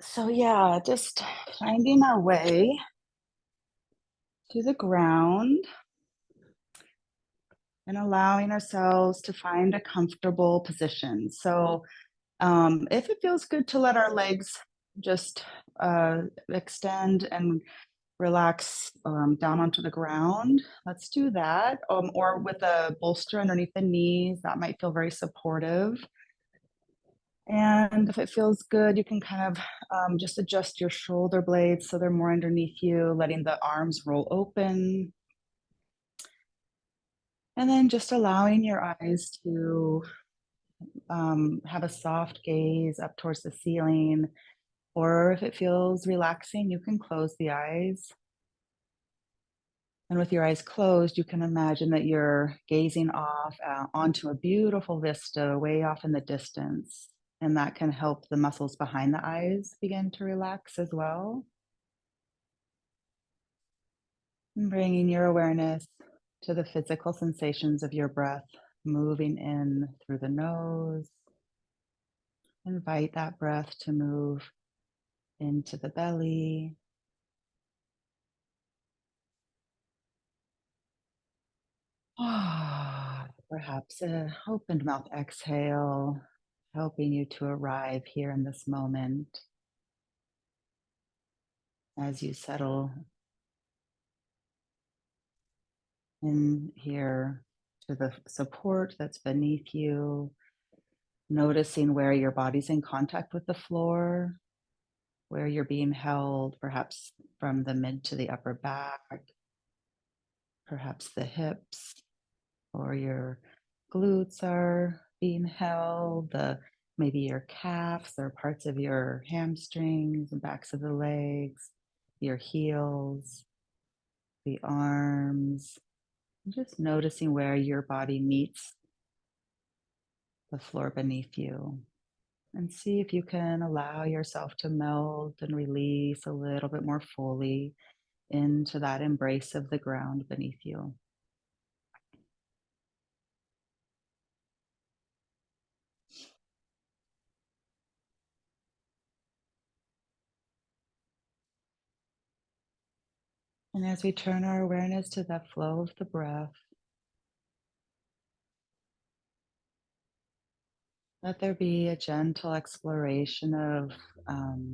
So yeah, just finding our way to the ground and allowing ourselves to find a comfortable position. So if it feels good to let our legs just extend and relax down onto the ground, let's do that. Or with a bolster underneath the knees, that might feel very supportive. And if it feels good, you can kind of just adjust your shoulder blades so they're more underneath you, letting the arms roll open. And then just allowing your eyes to have a soft gaze up towards the ceiling. Or if it feels relaxing, you can close the eyes. And with your eyes closed, you can imagine that you're gazing off onto a beautiful vista way off in the distance. And that can help the muscles behind the eyes begin to relax as well. And bringing your awareness to the physical sensations of your breath, moving in through the nose. Invite that breath to move into the belly. Perhaps an open mouth exhale, helping you to arrive here in this moment as you settle in here to the support that's beneath you, noticing where your body's in contact with the floor, where you're being held, perhaps from the mid to the upper back, perhaps the hips or your glutes are being held, maybe your calves or parts of your hamstrings and backs of the legs, your heels, the arms, just noticing where your body meets the floor beneath you. And see if you can allow yourself to melt and release a little bit more fully into that embrace of the ground beneath you. And as we turn our awareness to that flow of the breath, let there be a gentle exploration of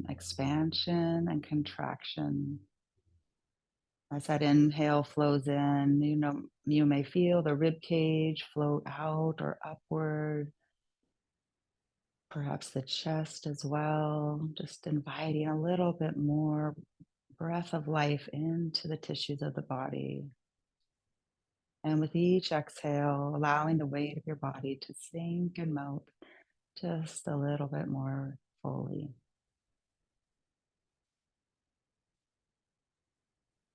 expansion and contraction. As that inhale flows in, you may feel the rib cage float out or upward, perhaps the chest as well, just inviting a little bit more breath of life into the tissues of the body. And with each exhale, allowing the weight of your body to sink and melt just a little bit more fully.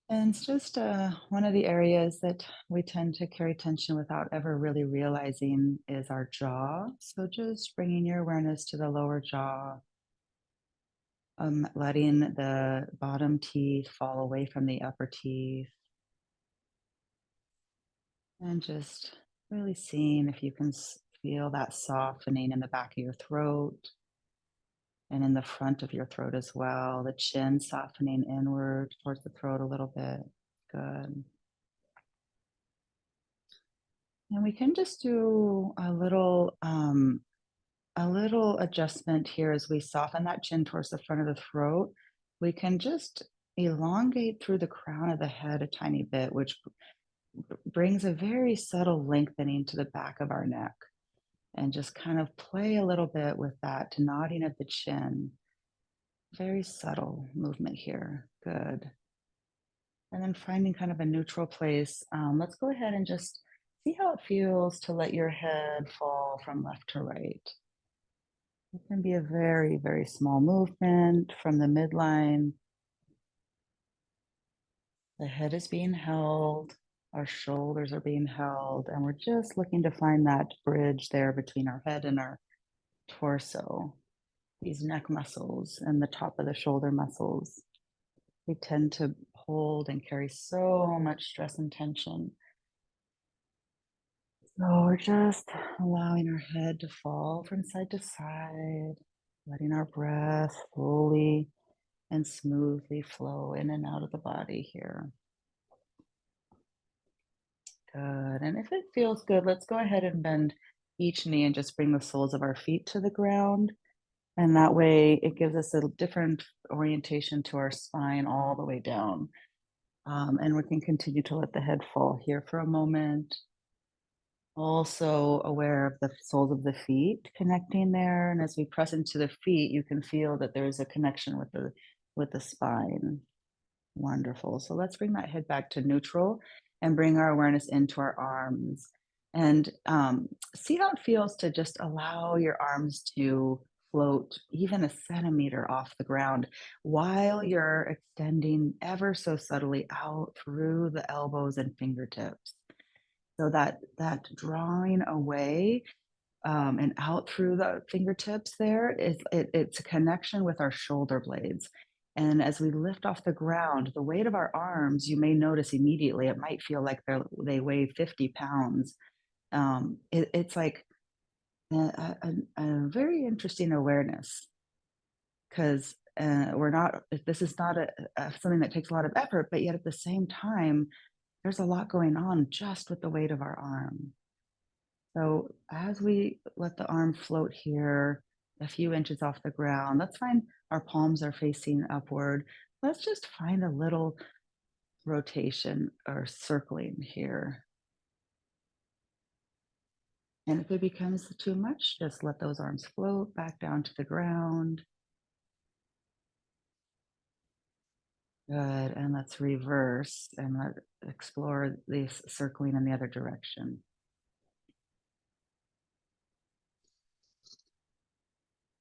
And it's just one of the areas that we tend to carry tension without ever really realizing is our jaw. So just bringing your awareness to the lower jaw, letting the bottom teeth fall away from the upper teeth, and just really seeing if you can feel that softening in the back of your throat and in the front of your throat as well. The chin softening inward towards the throat a little bit. Good. And we can just do a little adjustment here as we soften that chin towards the front of the throat. We can just elongate through the crown of the head a tiny bit, which brings a very subtle lengthening to the back of our neck. And just kind of play a little bit with that nodding of the chin. Very subtle movement here. Good. And then finding kind of a neutral place. Let's go ahead and just see how it feels to let your head fall from left to right. It can be a very, very small movement from the midline. The head is being held, our shoulders are being held, and we're just looking to find that bridge there between our head and our torso. These neck muscles and the top of the shoulder muscles, they tend to hold and carry so much stress and tension. So we're just allowing our head to fall from side to side. letting our breath slowly and smoothly flow in and out of the body here. Good. And if it feels good, let's go ahead and bend each knee and just bring the soles of our feet to the ground. And that way it gives us a different orientation to our spine all the way down. And we can continue to let the head fall here for a moment. Also aware of the soles of the feet connecting there. And as we press into the feet, you can feel that there's a connection with the spine. Wonderful. So let's bring that head back to neutral and bring our awareness into our arms. And see how it feels to just allow your arms to float even a centimeter off the ground while you're extending ever so subtly out through the elbows and fingertips. So that drawing away and out through the fingertips there it's a connection with our shoulder blades. And as we lift off the ground, the weight of our arms, you may notice immediately, it might feel like they weigh 50 pounds. It's like a very interesting awareness because we're not, this is not something that takes a lot of effort, but yet at the same time, there's a lot going on just with the weight of our arm. So as we let the arm float here a few inches off the ground, let's find our palms are facing upward. Let's just find a little rotation or circling here. And if it becomes too much, just let those arms float back down to the ground. Good. And let's reverse and explore this circling in the other direction.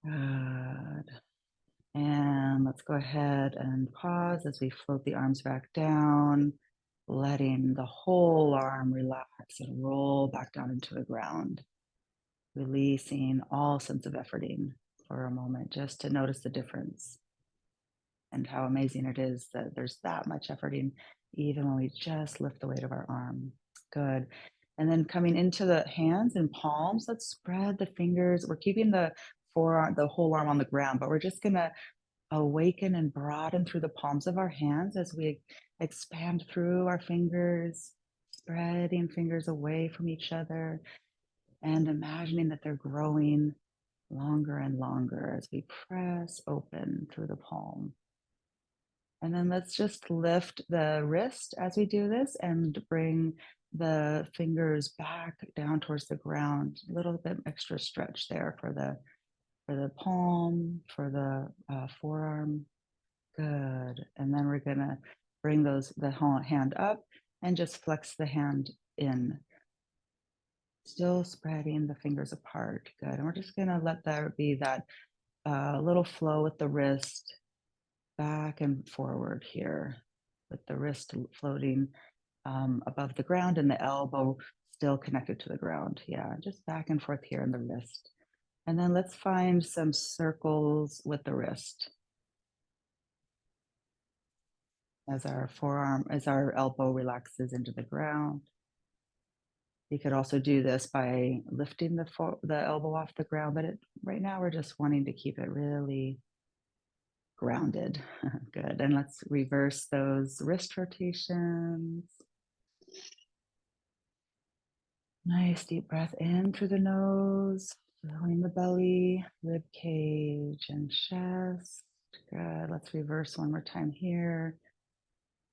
Good. And let's go ahead and pause as we float the arms back down, letting the whole arm relax and roll back down into the ground, releasing all sense of efforting for a moment, just to notice the difference and how amazing it is that there's that much efforting, even when we just lift the weight of our arm. Good. And then coming into the hands and palms, let's spread the fingers. We're keeping the forearm, the whole arm on the ground, but we're just going to awaken and broaden through the palms of our hands as we expand through our fingers, spreading fingers away from each other and imagining that they're growing longer and longer as we press open through the palm. And then let's just lift the wrist as we do this and bring the fingers back down towards the ground. A little bit extra stretch there for the palm, for the forearm. Good. And then we're gonna bring the whole hand up and just flex the hand in, still spreading the fingers apart. Good. And we're just gonna let there be that little flow with the wrist back and forward here, with the wrist floating above the ground and the elbow still connected to the ground. Yeah, just back and forth here in the wrist. And then let's find some circles with the wrist as our elbow relaxes into the ground. You could also do this by lifting the elbow off the ground, but right now we're just wanting to keep it really grounded. Good. And let's reverse those wrist rotations. Nice deep breath in through the nose, filling the belly, rib cage, and chest. Good. Let's reverse one more time here.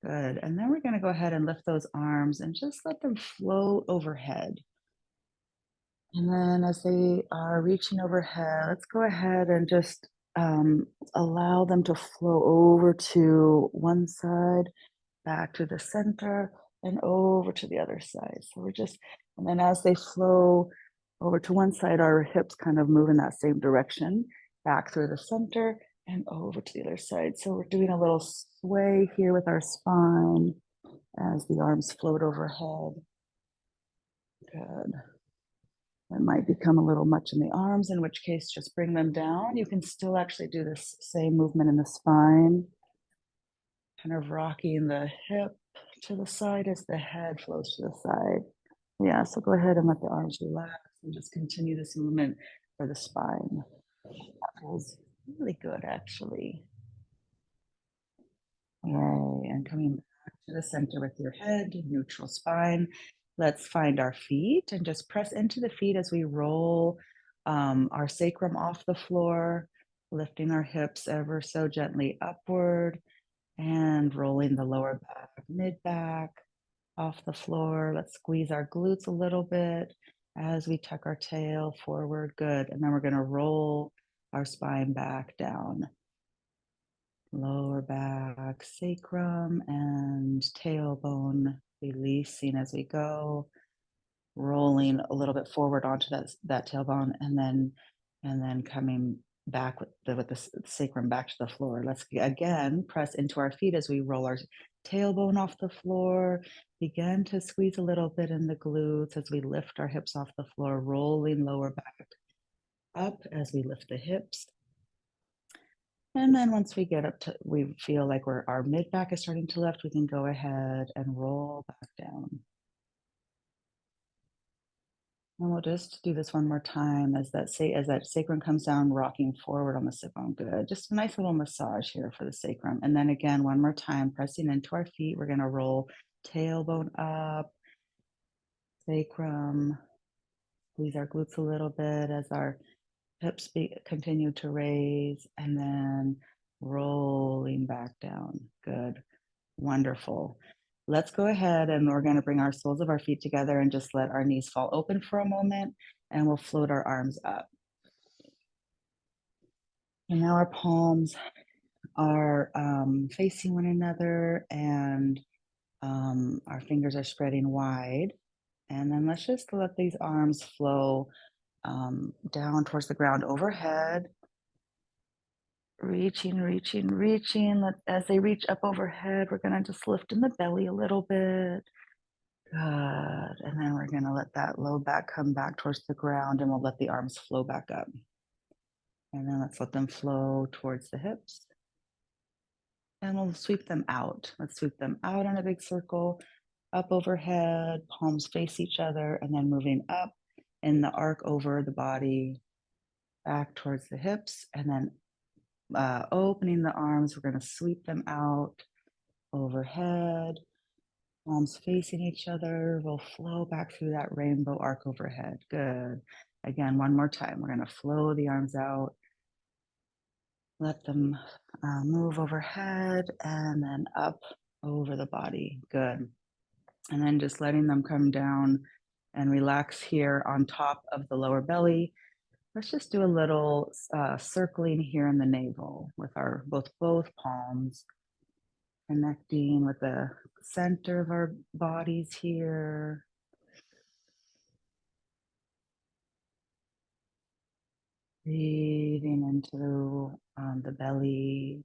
Good. And then we're going to go ahead and lift those arms and just let them float overhead. And then as they are reaching overhead, let's go ahead and just allow them to flow over to one side, back to the center, and over to the other side. So and then as they flow over to one side, our hips kind of move in that same direction, back through the center and over to the other side. So we're doing a little sway here with our spine as the arms float overhead. Good. It might become a little much in the arms, in which case just bring them down. You can still actually do this same movement in the spine, kind of rocking the hip to the side as the head flows to the side. Yeah, so go ahead and let the arms relax and just continue this movement for the spine. That feels really good, actually. Yay, and coming back to the center with your head, neutral spine. Let's find our feet and just press into the feet as we roll our sacrum off the floor, lifting our hips ever so gently upward and rolling the lower back, mid back off the floor. Let's squeeze our glutes a little bit as we tuck our tail forward. Good. And then we're going to roll our spine back down. Lower back, sacrum, and tailbone releasing as we go, rolling a little bit forward onto that tailbone, and then coming back with the sacrum back to the floor. Let's again press into our feet as we roll our tailbone off the floor. Begin to squeeze a little bit in the glutes as we lift our hips off the floor, rolling lower back up as we lift the hips. And then once we get up to, we feel like our mid back is starting to lift, we can go ahead and roll back down. And we'll just do this one more time as that sacrum comes down, rocking forward on the sit bone. Good. Just a nice little massage here for the sacrum. And then again, one more time, pressing into our feet. We're going to roll tailbone up, sacrum, squeeze our glutes a little bit as our hips continue to raise, and then rolling back down. Good. Wonderful. Let's go ahead and we're going to bring our soles of our feet together and just let our knees fall open for a moment, and we'll float our arms up. And now our palms are facing one another, and our fingers are spreading wide. And then let's just let these arms flow down towards the ground overhead. Reaching. As they reach up overhead, we're going to just lift in the belly a little bit. Good. And then we're going to let that low back come back towards the ground, and we'll let the arms flow back up. And then let's let them flow towards the hips. And we'll sweep them out. Let's sweep them out in a big circle, up overhead, palms face each other, and then moving up in the arc over the body, back towards the hips, and then opening the arms. We're going to sweep them out overhead, palms facing each other. We'll flow back through that rainbow arc overhead. Good. Again, one more time. We're going to flow the arms out. Let them move overhead and then up over the body. Good. And then just letting them come down and relax here on top of the lower belly. Let's just do a little circling here in the navel with our both palms, connecting with the center of our bodies here. Breathing into the belly.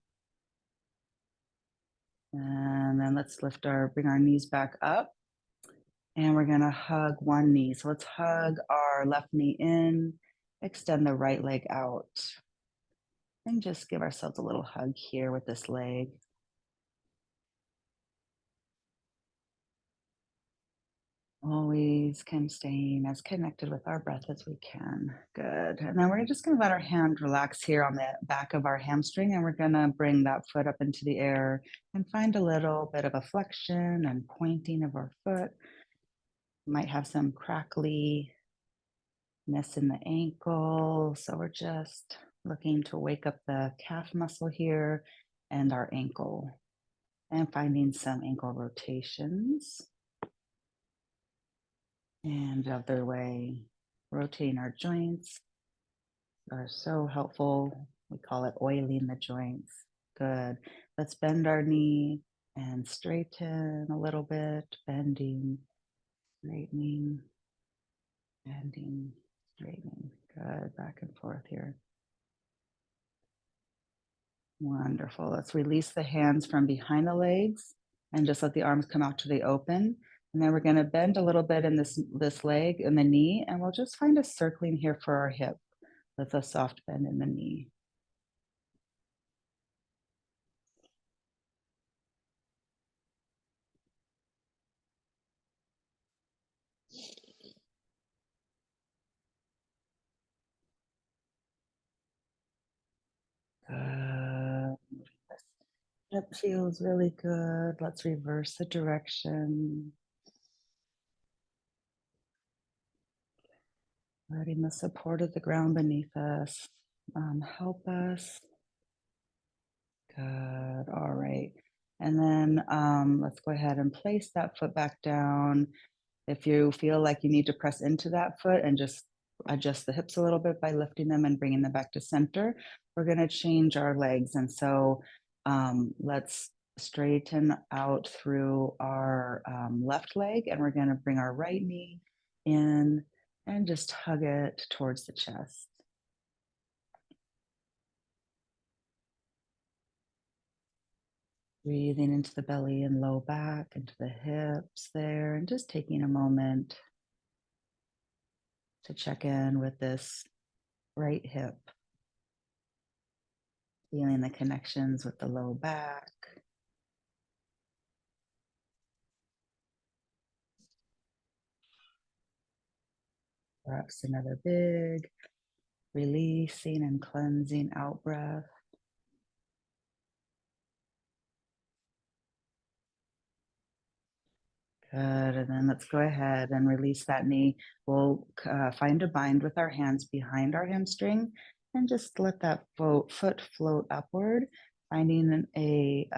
And then let's bring our knees back up. And we're gonna hug one knee. So let's hug our left knee in, extend the right leg out. And just give ourselves a little hug here with this leg. Always staying as connected with our breath as we can. Good. And then we're just going to let our hand relax here on the back of our hamstring, and we're going to bring that foot up into the air and find a little bit of a flexion and pointing of our foot. Might have some crackliness in the ankle. So we're just looking to wake up the calf muscle here and our ankle, and finding some ankle rotations. And the other way, rotating our joints are so helpful. We call it oiling the joints. Good. Let's bend our knee and straighten a little bit, bending, straightening, bending, straightening. Good. Back and forth here. Wonderful. Let's release the hands from behind the legs and just let the arms come out to the open. And then we're going to bend a little bit in this leg and the knee, and we'll just find a circling here for our hip with a soft bend in the knee. That feels really good. Let's reverse the direction, letting the support of the ground beneath us help us. Good. All right. And then let's go ahead and place that foot back down. If you feel like you need to press into that foot and just adjust the hips a little bit by lifting them and bringing them back to center, we're going to change our legs. And so let's straighten out through our left leg, and we're going to bring our right knee in and just hug it towards the chest. Breathing into the belly and low back, into the hips there, and just taking a moment to check in with this right hip, feeling the connections with the low back. Perhaps another big releasing and cleansing out breath. Good. And then let's go ahead and release that knee. We'll find a bind with our hands behind our hamstring and just let that foot float upward, finding a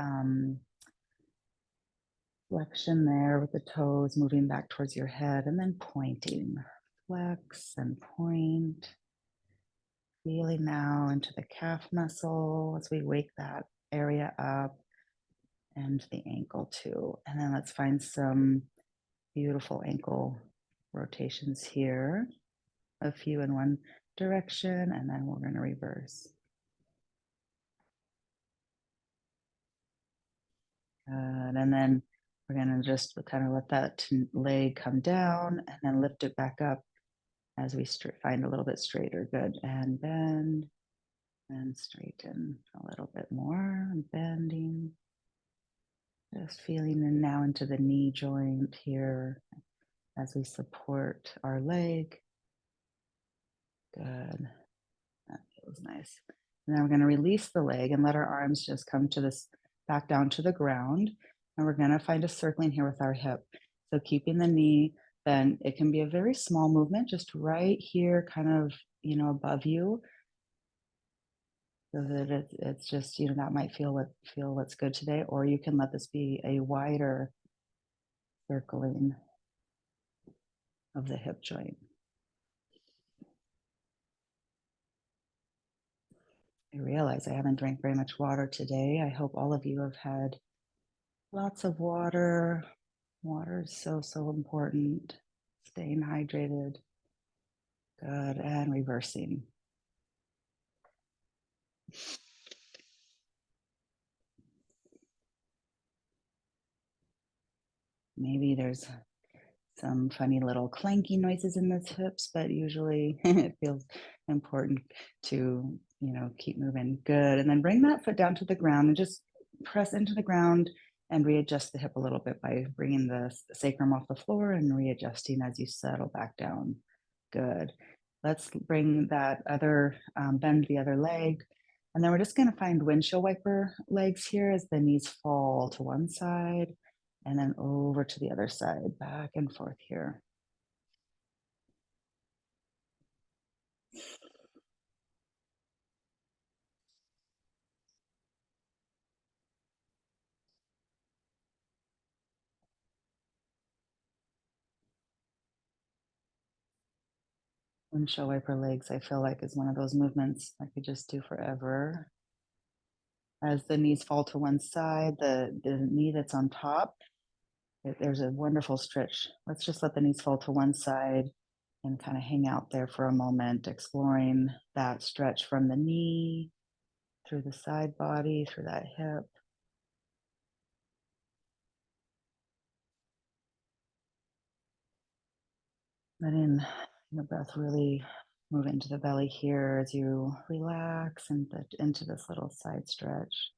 flexion there with the toes moving back towards your head and then pointing. Flex and point. Feeling now into the calf muscle as we wake that area up and the ankle too. And then let's find some beautiful ankle rotations here. A few in one direction, and then we're going to reverse. And then we're going to just kind of let that leg come down and then lift it back up as we find a little bit straighter. Good. And bend and straighten a little bit more, and bending. Just feeling in now into the knee joint here as we support our leg. Good. That feels nice. And then we're going to release the leg and let our arms just come to this back down to the ground. And we're going to find a circling here with our hip. So keeping the knee, then it can be a very small movement, just right here, kind of, above you. So that it's just, that might feel what's good today. Or you can let this be a wider circling of the hip joint. I realize I haven't drank very much water today. I hope all of you have had lots of water. Water is so, so important. Staying hydrated. Good. And reversing. Maybe there's some funny little clanky noises in the hips, but usually it feels important to, keep moving. Good. And then bring that foot down to the ground and just press into the ground and readjust the hip a little bit by bringing the sacrum off the floor and readjusting as you settle back down. Good. Let's bring that other, bend the other leg. And then we're just going to find windshield wiper legs here as the knees fall to one side and then over to the other side, back and forth here. Windshield wiper legs, I feel like, is one of those movements I could just do forever. As the knees fall to one side, the knee that's on top, there's a wonderful stretch. Let's just let the knees fall to one side and kind of hang out there for a moment, exploring that stretch from the knee through the side body, through that hip. Letting the breath really move into the belly here as you relax and into this little side stretch.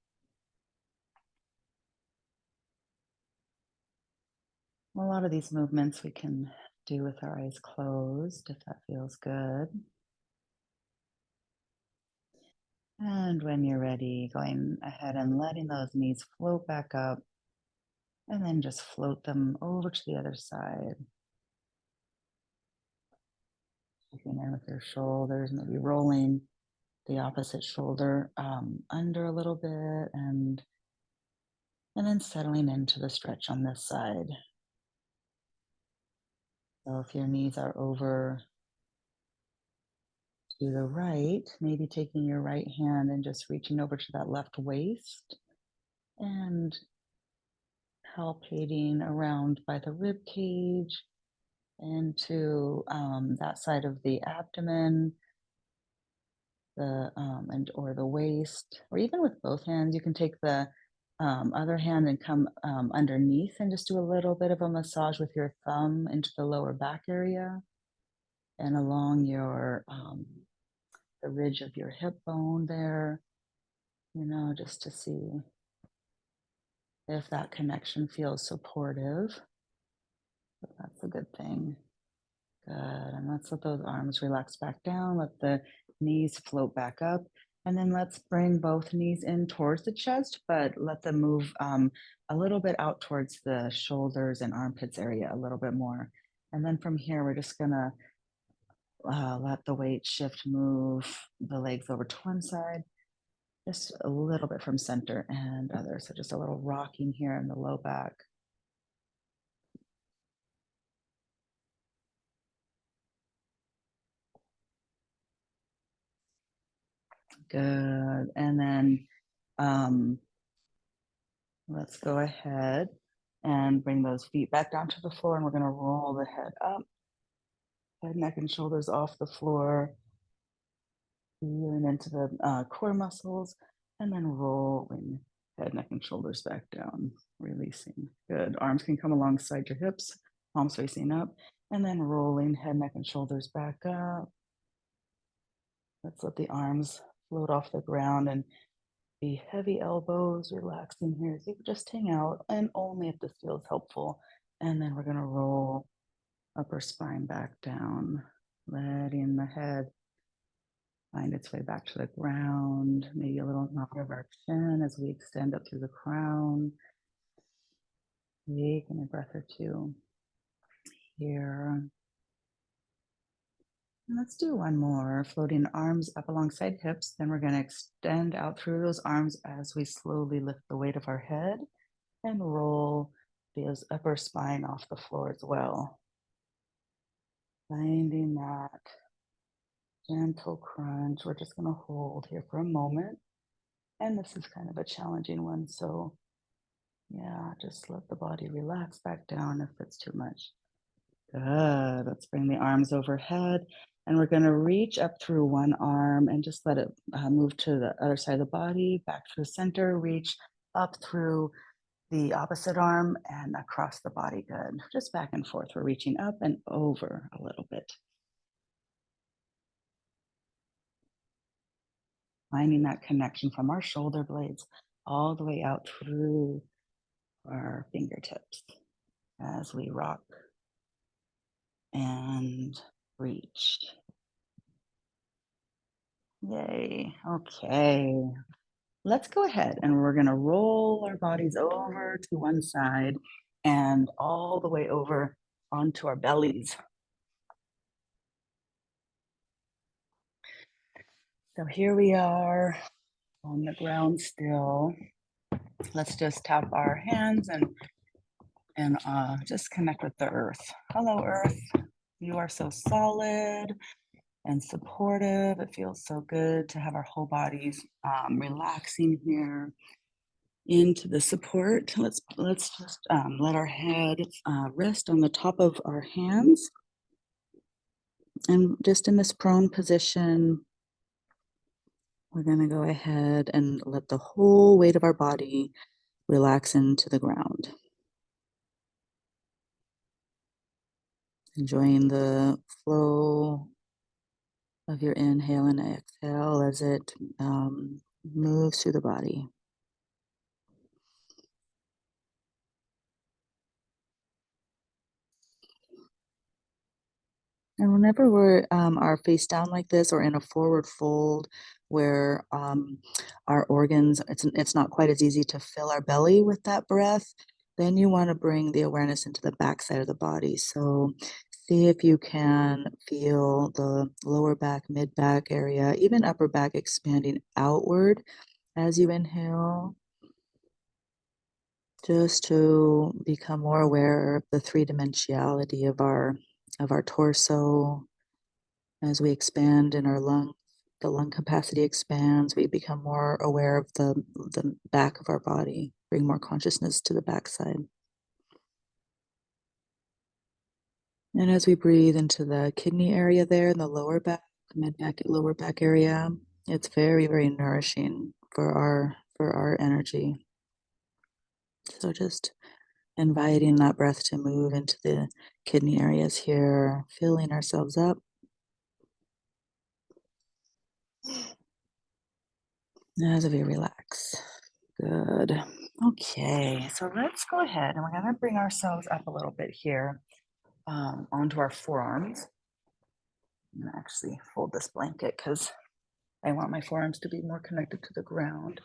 A lot of these movements we can do with our eyes closed if that feels good. And when you're ready, going ahead and letting those knees float back up, and then just float them over to the other side. Checking in with your shoulders, maybe rolling the opposite shoulder under a little bit, and then settling into the stretch on this side. So if your knees are over to the right, maybe taking your right hand and just reaching over to that left waist and palpating around by the rib cage into that side of the abdomen, the and or the waist, or even with both hands, you can take the other hand and come underneath and just do a little bit of a massage with your thumb into the lower back area and along your the ridge of your hip bone there, just to see if that connection feels supportive. But that's a good thing. Good. And let's let those arms relax back down. Let the knees float back up. And then let's bring both knees in towards the chest, but let them move a little bit out towards the shoulders and armpits area a little bit more. And then from here, we're just going to let the weight shift, move the legs over to one side, just a little bit from center and other. So just a little rocking here in the low back. Good. And then let's go ahead and bring those feet back down to the floor, and we're going to roll the head up, head, neck, and shoulders off the floor, feeling into the core muscles, and then rolling head, neck, and shoulders back down, releasing. Good. Arms can come alongside your hips, palms facing up, and then rolling head, neck, and shoulders back up. Let's let the arms float off the ground and be heavy elbows, relaxing here. So you can just hang out, and only if this feels helpful. And then we're going to roll upper spine back down, letting the head find its way back to the ground. Maybe a little nod of our chin as we extend up through the crown. Taking a breath or two here. And let's do one more, floating arms up alongside hips. Then we're going to extend out through those arms as we slowly lift the weight of our head and roll the upper spine off the floor as well. Finding that gentle crunch. We're just going to hold here for a moment. And this is kind of a challenging one. So yeah, just let the body relax back down if it's too much. Good. Let's bring the arms overhead. And we're going to reach up through one arm and just let it move to the other side of the body, back to the center, reach up through the opposite arm and across the body. Good. Just back and forth. We're reaching up and over a little bit. Finding that connection from our shoulder blades all the way out through our fingertips as we rock and reach. Yay. Okay. Let's go ahead and we're going to roll our bodies over to one side and all the way over onto our bellies. So here we are on the ground still. Let's just tap our hands and just connect with the earth. Hello, earth. You are so solid and supportive. It feels so good to have our whole bodies relaxing here into the support. Let's just let our head rest on the top of our hands. And just in this prone position, we're going to go ahead and let the whole weight of our body relax into the ground. Enjoying the flow of your inhale and exhale as it moves through the body. And whenever we're are face down like this or in a forward fold where our organs, it's not quite as easy to fill our belly with that breath, then you want to bring the awareness into the back side of the body. So see if you can feel the lower back, mid back area, even upper back expanding outward as you inhale, just to become more aware of the three-dimensionality of our torso. As we expand in our lung, the lung capacity expands, we become more aware of the back of our body, bring more consciousness to the backside. And as we breathe into the kidney area there in the lower back, mid back, lower back area, it's very, very nourishing for our energy. So just inviting that breath to move into the kidney areas here, filling ourselves up as we relax. Good. Okay, so let's go ahead and we're going to bring ourselves up a little bit here onto our forearms. I'm going to actually fold this blanket because I want my forearms to be more connected to the ground.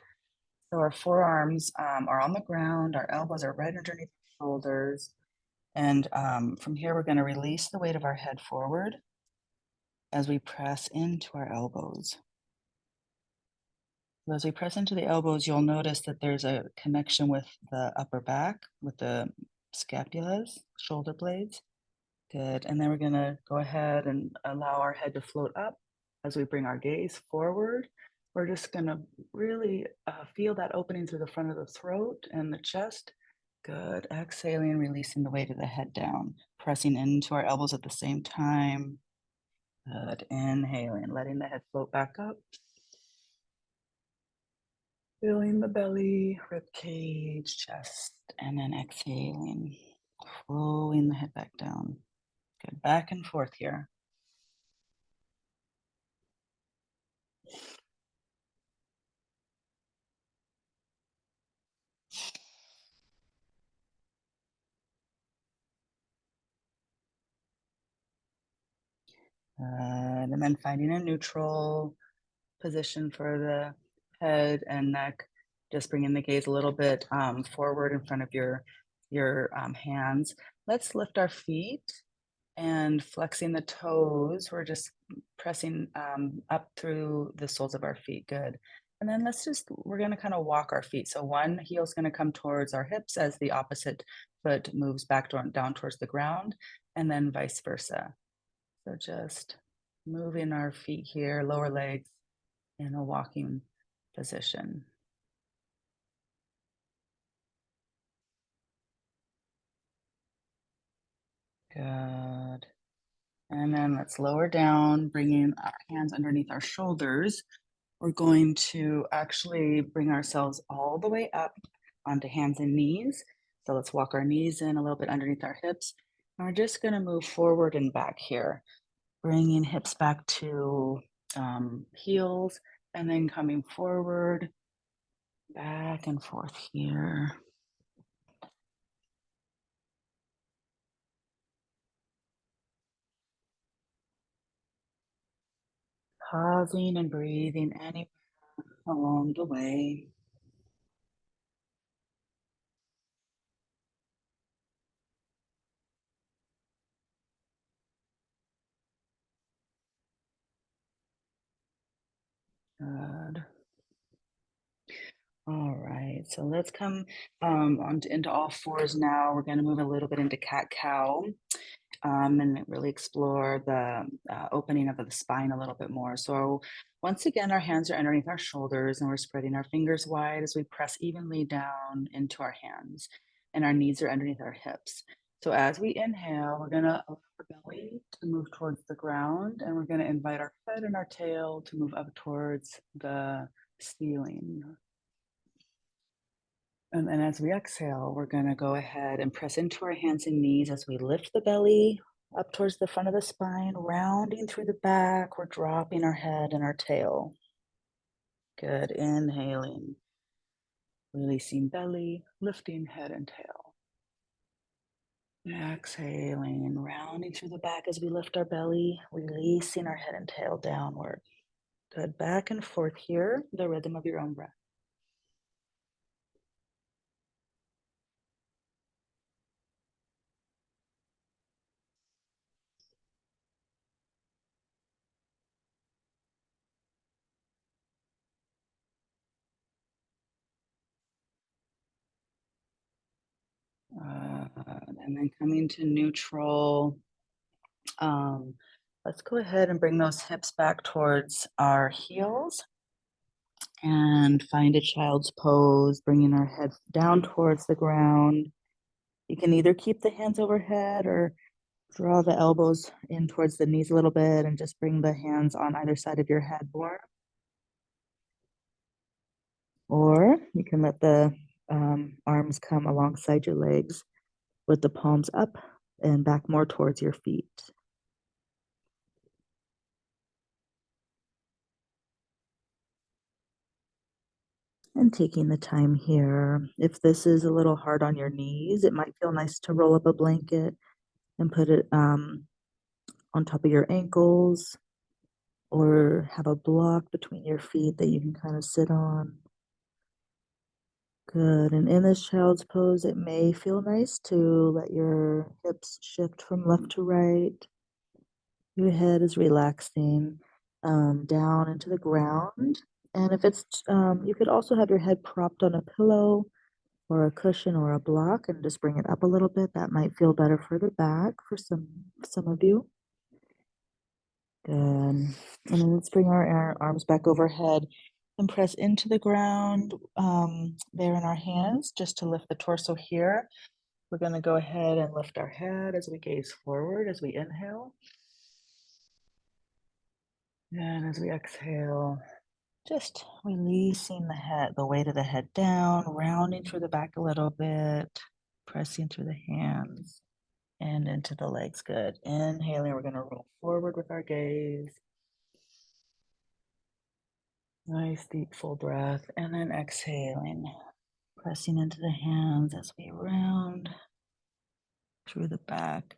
So our forearms are on the ground, our elbows are right underneath our shoulders. And from here, we're going to release the weight of our head forward as we press into our elbows. So as we press into the elbows, you'll notice that there's a connection with the upper back, with the scapulas, shoulder blades. Good. And then we're going to go ahead and allow our head to float up as we bring our gaze forward. We're just going to really feel that opening through the front of the throat and the chest. Good. Exhaling, releasing the weight of the head down, pressing into our elbows at the same time. Good. Inhaling, letting the head float back up. Filling the belly, rib cage, chest, and then exhaling, flowing the head back down. Good. Back and forth here. And then finding a neutral position for the head and neck. Just bringing the gaze a little bit forward in front of your hands. Let's lift our feet and flexing the toes. We're just pressing up through the soles of our feet. Good. And then we're going to kind of walk our feet. So one heel's going to come towards our hips as the opposite foot moves back down towards the ground, and then vice versa. So just moving our feet here, lower legs in a walking position. Good. And then let's lower down, bringing our hands underneath our shoulders. We're going to actually bring ourselves all the way up onto hands and knees. So let's walk our knees in a little bit underneath our hips. And we're just going to move forward and back here, bringing hips back to heels, and then coming forward, back and forth here. Pausing and breathing anywhere along the way. Good. All right, so let's come into all fours now. We're going to move a little bit into cat-cow. And really explore the opening of the spine a little bit more. So once again, our hands are underneath our shoulders and we're spreading our fingers wide as we press evenly down into our hands, and our knees are underneath our hips. So as we inhale, we're going to allow our belly to move towards the ground, and we're going to invite our head and our tail to move up towards the ceiling. And then as we exhale, we're going to go ahead and press into our hands and knees as we lift the belly up towards the front of the spine, rounding through the back. We're dropping our head and our tail. Good. Inhaling, releasing belly, lifting head and tail. Exhaling, rounding through the back as we lift our belly, releasing our head and tail downward. Good. Back and forth here, the rhythm of your own breath. And then coming to neutral. Um, let's go ahead and bring those hips back towards our heels and find a child's pose, bringing our head down towards the ground. You can either keep the hands overhead or draw the elbows in towards the knees a little bit and just bring the hands on either side of your head more. Or you can let the arms come alongside your legs with the palms up and back more towards your feet. And taking the time here, if this is a little hard on your knees, it might feel nice to roll up a blanket and put it on top of your ankles or have a block between your feet that you can kind of sit on. Good. And in this child's pose, it may feel nice to let your hips shift from left to right. Your head is relaxing down into the ground. And if it's, you could also have your head propped on a pillow or a cushion or a block and just bring it up a little bit. That might feel better for the back for some of you. Good. And then let's bring our arms back overhead and press into the ground there in our hands just to lift the torso here. We're going to go ahead and lift our head as we gaze forward as we inhale. And as we exhale, just releasing the head, the weight of the head down, rounding through the back a little bit, pressing through the hands and into the legs. Good. Inhaling, we're going to roll forward with our gaze. Nice deep full breath. And then exhaling, pressing into the hands as we round through the back.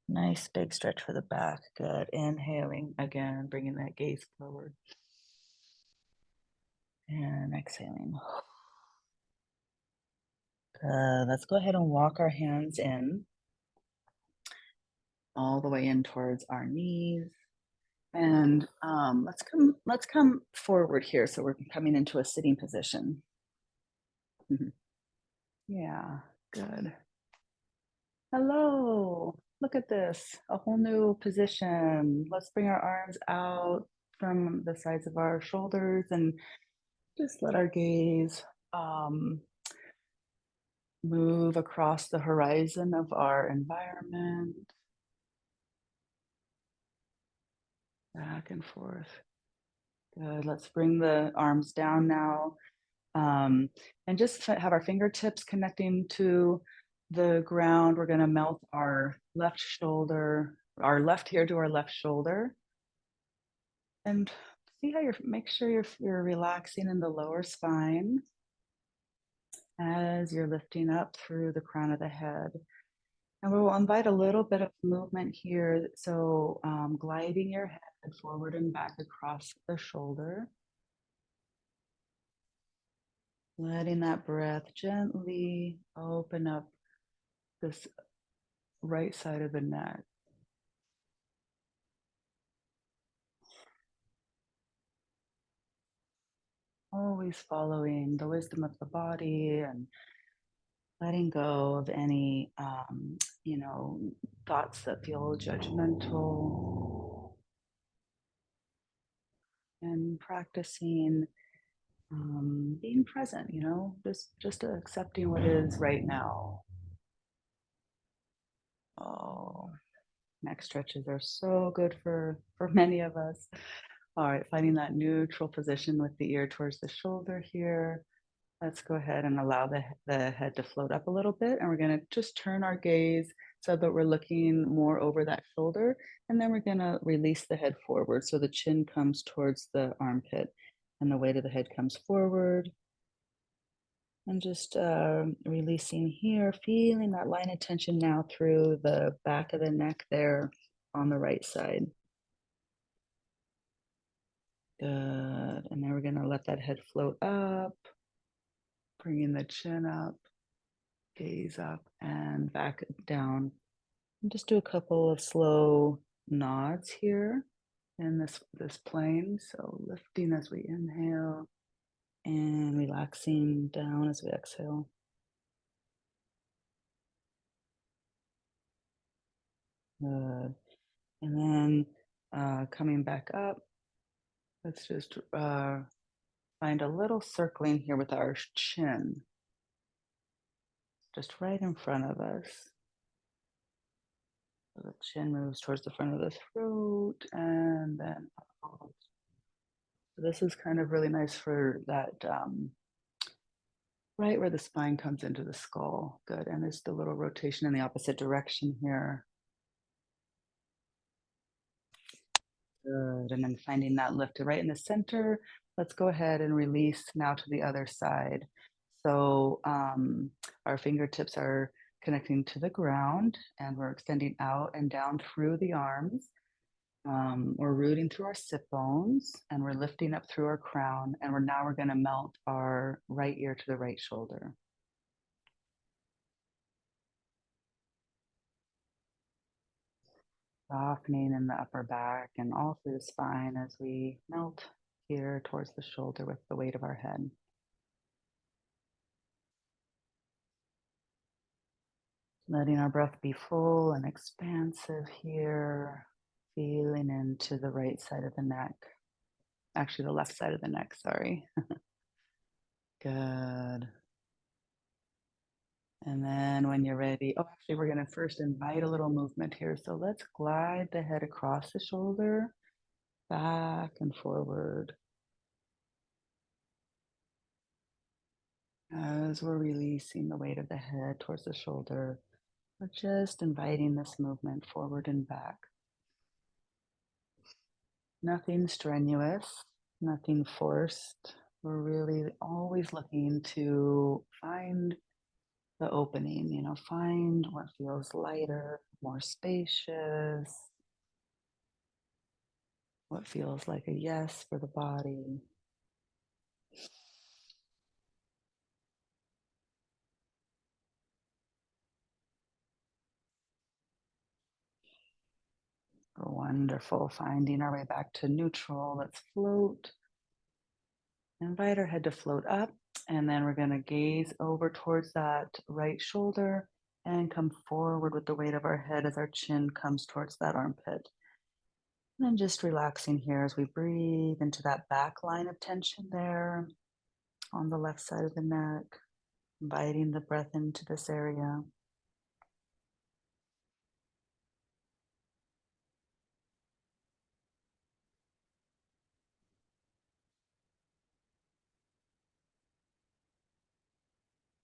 Nice big stretch for the back. Good. Inhaling again, bringing that gaze forward. And exhaling. Good. Let's go ahead and walk our hands in all the way in towards our knees. And let's come forward here. So we're coming into a sitting position. Yeah, good. Hello. Look at this. A whole new position. Let's bring our arms out from the sides of our shoulders and just let our gaze move across the horizon of our environment, back and forth. Good. Let's bring the arms down now and just have our fingertips connecting to the ground. We're going to melt our left shoulder, our left here to our left shoulder. And see how make sure you're relaxing in the lower spine as you're lifting up through the crown of the head. And we'll invite a little bit of movement here. So gliding your head forward and back across the shoulder. Letting that breath gently open up this right side of the neck. Always following the wisdom of the body and letting go of any, thoughts that feel judgmental, and practicing being present, just accepting what is right now. Oh, neck stretches are so good for many of us. All right, finding that neutral position with the ear towards the shoulder here. Let's go ahead and allow the head to float up a little bit. And we're going to just turn our gaze so that we're looking more over that shoulder. And then we're going to release the head forward. So the chin comes towards the armpit and the weight of the head comes forward. And just releasing here, feeling that line of tension now through the back of the neck there on the right side. Good. And then we're going to let that head float up, bringing the chin up, gaze up, and back down. And just do a couple of slow nods here in this plane. So lifting as we inhale and relaxing down as we exhale. Good. And then coming back up, let's just find a little circling here with our chin, just right in front of us. So the chin moves towards the front of the throat and then out. So this is kind of really nice for that, right where the spine comes into the skull. Good. And there's the little rotation in the opposite direction here. Good. And then finding that lift right in the center. Let's go ahead and release now to the other side. So our fingertips are connecting to the ground and we're extending out and down through the arms. We're rooting through our sit bones and we're lifting up through our crown. And we're going to melt our right ear to the right shoulder. Softening in the upper back and all through the spine as we melt here towards the shoulder with the weight of our head. Letting our breath be full and expansive here, feeling into the right side of the neck. Actually, the left side of the neck, sorry. Good. And then when you're ready, oh, actually, we're going to first invite a little movement here. So let's glide the head across the shoulder, back and forward. As we're releasing the weight of the head towards the shoulder, we're just inviting this movement forward and back. Nothing strenuous, nothing forced. We're really always looking to find the opening, find what feels lighter, more spacious, what feels like a yes for the body. Wonderful. Finding our way back to neutral. Let's float. Invite our head to float up. And then we're going to gaze over towards that right shoulder and come forward with the weight of our head as our chin comes towards that armpit. And then just relaxing here as we breathe into that back line of tension there on the left side of the neck, inviting the breath into this area.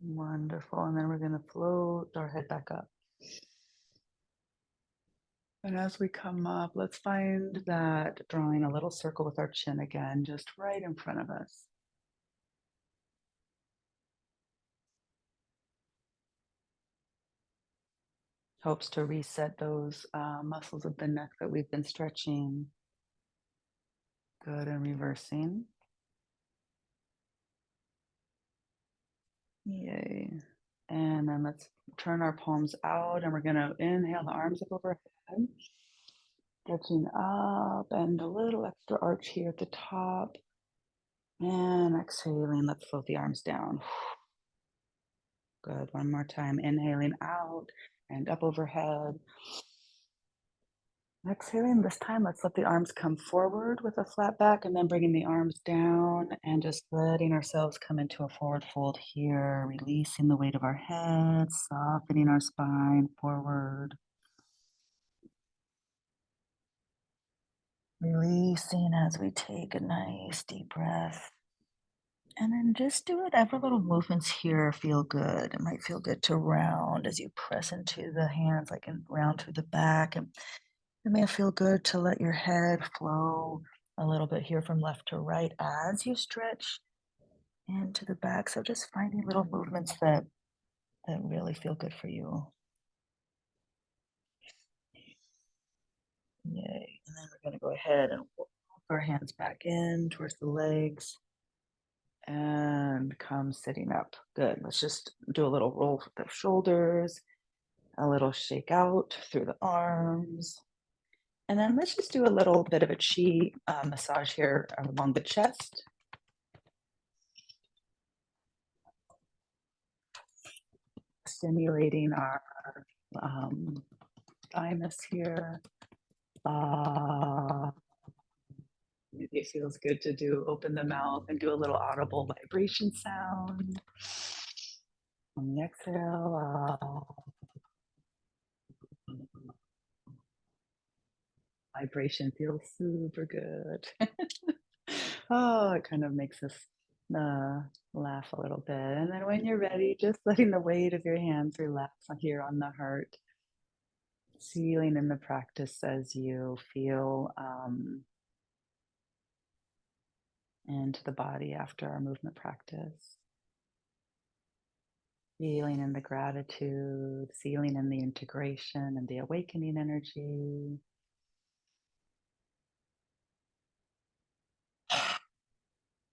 Wonderful. And then we're going to float our head back up. And as we come up, let's find that drawing a little circle with our chin again, just right in front of us. Helps to reset those muscles of the neck that we've been stretching. Good, and reversing. Yay. And then let's turn our palms out and we're going to inhale the arms up overhead. Stretching up and a little extra arch here at the top. And exhaling, let's float the arms down. Good, one more time. Inhaling out and up overhead. Exhaling this time, let's let the arms come forward with a flat back and then bringing the arms down and just letting ourselves come into a forward fold here, releasing the weight of our head, softening our spine forward. Releasing as we take a nice deep breath. And then just do whatever little movements here feel good. It might feel good to round as you press into the hands, like round to the back. And it may feel good to let your head flow a little bit here from left to right as you stretch into the back. So just finding little movements that really feel good for you. Yay. And then we're going to go ahead and walk our hands back in towards the legs and come sitting up. Good. Let's just do a little roll with the shoulders, a little shake out through the arms. And then let's just do a little bit of a chi massage here along the chest. Stimulating our thymus here. Maybe it feels good to open the mouth and do a little audible vibration sound. On the exhale, vibration feels super good. Oh, it kind of makes us laugh a little bit. And then when you're ready, just letting the weight of your hands relax here on the heart. Sealing in the practice as you feel into the body after our movement practice. Feeling in the gratitude, feeling in the integration and the awakening energy.